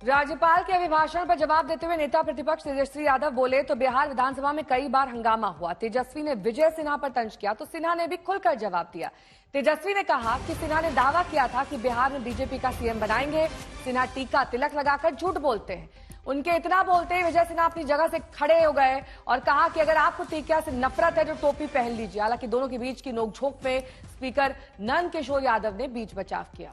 राज्यपाल के अभिभाषण पर जवाब देते हुए नेता प्रतिपक्ष तेजस्वी यादव बोले तो बिहार विधानसभा में कई बार हंगामा हुआ। तेजस्वी ने विजय सिन्हा पर तंज किया तो सिन्हा ने भी खुलकर जवाब दिया। तेजस्वी ने कहा कि सिन्हा ने दावा किया था कि बिहार में बीजेपी का सीएम बनाएंगे। सिन्हा टीका तिलक लगाकर झूठ बोलते हैं। उनके इतना बोलते ही विजय सिन्हा अपनी जगह से खड़े हो गए और कहा कि अगर आपको टीका से नफरत है तो टोपी पहन लीजिए। हालांकि दोनों के बीच की नोकझोंक में स्पीकर नंद किशोर यादव ने बीच बचाव किया।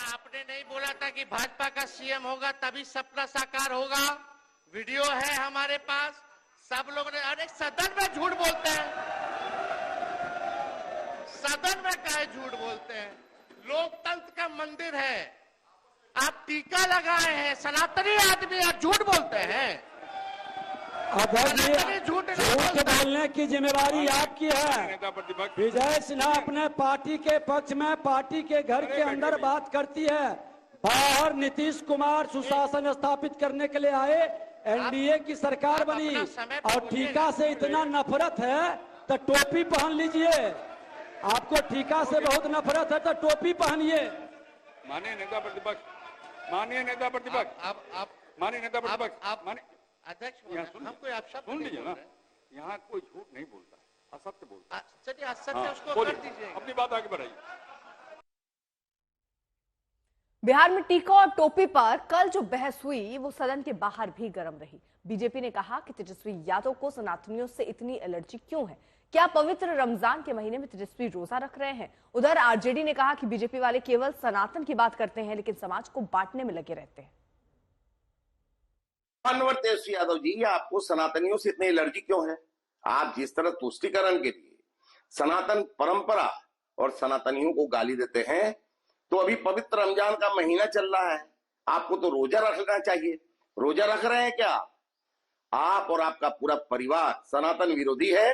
आपने नहीं बोला था कि भाजपा का सीएम होगा तभी सपना साकार होगा। वीडियो है हमारे पास, सब लोग ने। अरे सदन में झूठ बोलते हैं, सदन में काहे झूठ बोलते हैं? लोकतंत्र का मंदिर है, आप टीका लगाए हैं, सनातनी आदमी आप झूठ बोलते हैं। झूठ बोलने की जिम्मेवारी आपकी है। विजय सिन्हा अपने पार्टी के पक्ष में पार्टी के घर के अंदर बात करती है, बाहर नीतीश कुमार सुशासन स्थापित करने के लिए आए, एनडीए की सरकार बनी और टीका से इतना नफरत है तो टोपी पहन लीजिए। आपको टीका से बहुत नफरत है तो टोपी पहनिए। माननीय नेता प्रतिपक्ष, माननीय नेता प्रतिपक्ष, आप माननीय नेता प्रतिपक्ष, माननीय अध्यक्ष, हमको आप शब्द सुन लीजिए ना, यहाँ कोई झूठ नहीं बोलता, असत्य बोलता है। चलिए असत्य उसको कर दीजिए, अपनी बात आगे बढ़ाइए। बिहार में टीका और टोपी पर कल जो बहस हुई वो सदन के बाहर भी गर्म रही। बीजेपी ने कहा कि तेजस्वी यादव को सनातनियों से इतनी एलर्जी क्यों है, क्या पवित्र रमजान के महीने में तेजस्वी रोजा रख रहे हैं। उधर आरजेडी ने कहा कि बीजेपी वाले केवल सनातन की बात करते हैं लेकिन समाज को बांटने में लगे रहते हैं। माननीय तेजस्वी यादव जी, आपको सनातनियों से इतनी एलर्जी क्यों है? आप जिस तरह तुष्टीकरण के लिए सनातन परंपरा और सनातनियों को गाली देते हैं, तो अभी पवित्र रमजान का महीना चल रहा है, आपको तो रोजा रखना चाहिए। रोजा रख रहे हैं क्या? आप और आपका पूरा परिवार सनातन विरोधी है।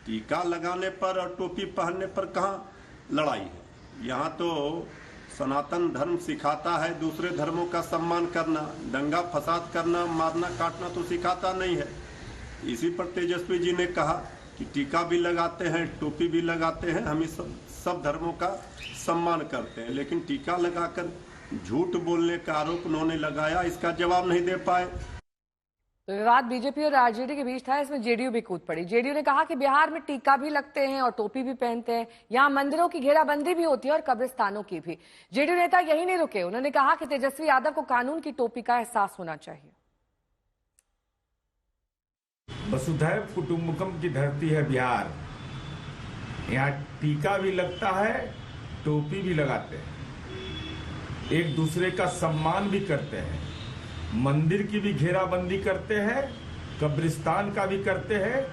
टीका लगाने पर और टोपी पहनने पर कहाँ लड़ाई है? यहाँ तो सनातन धर्म सिखाता है दूसरे धर्मों का सम्मान करना, दंगा फसाद करना, मारना काटना तो सिखाता नहीं है। इसी पर तेजस्वी जी ने कहा कि टीका भी लगाते हैं, टोपी भी लगाते हैं, हम सब धर्मों का सम्मान करते हैं, लेकिन टीका लगाकर झूठ बोलने का आरोप उन्होंने लगाया, इसका जवाब नहीं दे पाए। तो विवाद बीजेपी और आरजेडी के बीच था, इसमें जेडीयू भी कूद पड़ी। जेडीयू ने कहा कि बिहार में टीका भी लगते हैं और टोपी भी पहनते हैं, यहां मंदिरों की घेराबंदी भी होती है और कब्रिस्तानों की भी। जेडीयू नेता यही नहीं रुके, उन्होंने कहा कि तेजस्वी यादव को कानून की टोपी का एहसास होना चाहिए। वसुधैव कुटुंबकम की धरती है बिहार, यहाँ टीका भी लगता है, टोपी भी लगाते हैं, एक दूसरे का सम्मान भी करते हैं, मंदिर की भी घेराबंदी करते हैं, कब्रिस्तान का भी करते हैं,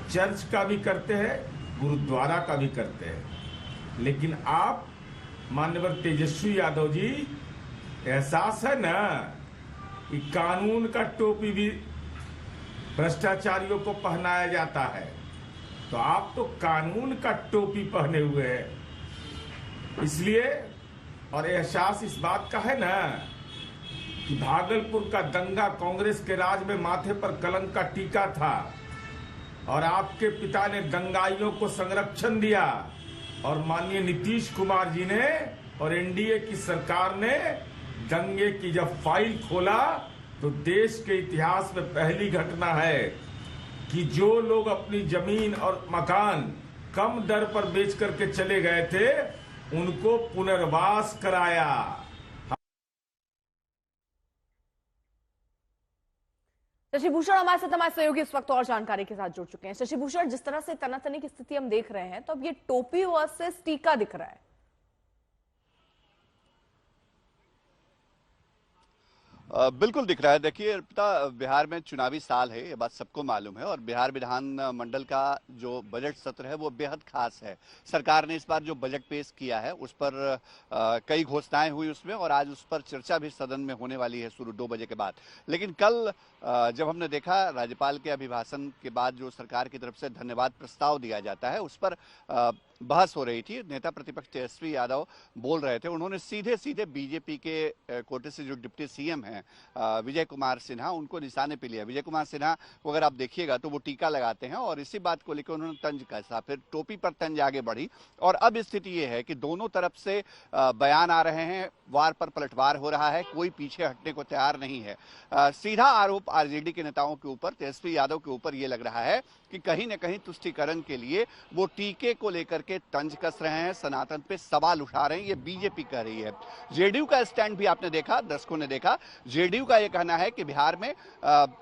चर्च का भी करते हैं, गुरुद्वारा का भी करते हैं। लेकिन आप माननीय तेजस्वी यादव जी, एहसास है ना कि कानून का टोपी भी भ्रष्टाचारियों को पहनाया जाता है, तो आप तो कानून का टोपी पहने हुए हैं। इसलिए और एहसास इस बात का है ना कि भागलपुर का दंगा कांग्रेस के राज में माथे पर कलंक का टीका था और आपके पिता ने दंगाइयों को संरक्षण दिया और माननीय नीतीश कुमार जी ने और एनडीए की सरकार ने दंगे की जब फाइल खोला तो देश के इतिहास में पहली घटना है कि जो लोग अपनी जमीन और मकान कम दर पर बेच करके चले गए थे उनको पुनर्वास कराया। शशि भूषण हमारे साथ हमारे सहयोगी इस वक्त और जानकारी के साथ जुड़ चुके हैं। शशि भूषण, जिस तरह से तनातनी की स्थिति हम देख रहे हैं, तो अब ये टोपी वर्सेस टीका दिख रहा है। बिल्कुल दिख रहा है। देखिए बिहार में चुनावी साल है, ये बात सबको मालूम है, और बिहार विधान मंडल का जो बजट सत्र है वो बेहद खास है। सरकार ने इस बार जो बजट पेश किया है उस पर कई घोषणाएं हुई उसमें, और आज उस पर चर्चा भी सदन में होने वाली है शुरू 2 बजे के बाद। लेकिन कल जब हमने देखा राज्यपाल के अभिभाषण के बाद जो सरकार की तरफ से धन्यवाद प्रस्ताव दिया जाता है उस पर बहस हो रही थी, नेता प्रतिपक्ष तेजस्वी यादव बोल रहे थे, उन्होंने सीधे सीधे बीजेपी के कोटे से जो डिप्टी सीएम हैं विजय कुमार सिन्हा, उनको निशाने पे लिया। विजय कुमार सिन्हा को अगर आप देखिएगा तो वो टीका लगाते हैं और इसी बात को लेकर उन्होंने तंज कसा, फिर टोपी पर तंज आगे बढ़ी और अब स्थिति ये है कि दोनों तरफ से बयान आ रहे हैं, वार पर पलटवार हो रहा है, कोई पीछे हटने को तैयार नहीं है। सीधा आरोप आरजेडी के नेताओं के ऊपर, तेजस्वी यादव के ऊपर ये लग रहा है कि कहीं न कहीं तुष्टीकरण के लिए वो टीके को लेकर के तंज कस रहे हैं, सनातन पे सवाल उठा रहे हैं, ये बीजेपी कह रही है। जेडीयू का स्टैंड भी आपने देखा, दर्शकों ने देखा, जेडीयू का ये कहना है कि बिहार में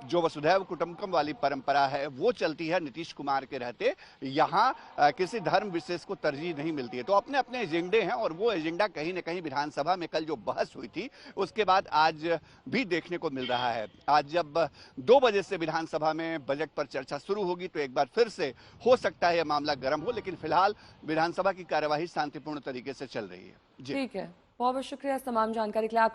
जो वसुधैव कुटुंबकम वाली परंपरा है वो चलती है, नीतीश कुमार के रहते यहाँ किसी धर्म विशेष को तरजीह नहीं मिलती है। तो अपने अपने एजेंडे हैं और वो एजेंडा कहीं न कहीं विधानसभा में कल जो बहस हुई थी उसके बाद आज भी देखने को मिल रहा है। आज जब 2 बजे से विधानसभा में बजट पर चर्चा शुरू होगी तो एक बार फिर से हो सकता है यह मामला गर्म हो, लेकिन फिलहाल विधानसभा की कार्यवाही शांतिपूर्ण तरीके से चल रही है। जी ठीक है, बहुत बहुत शुक्रिया इस तमाम जानकारी के लिए।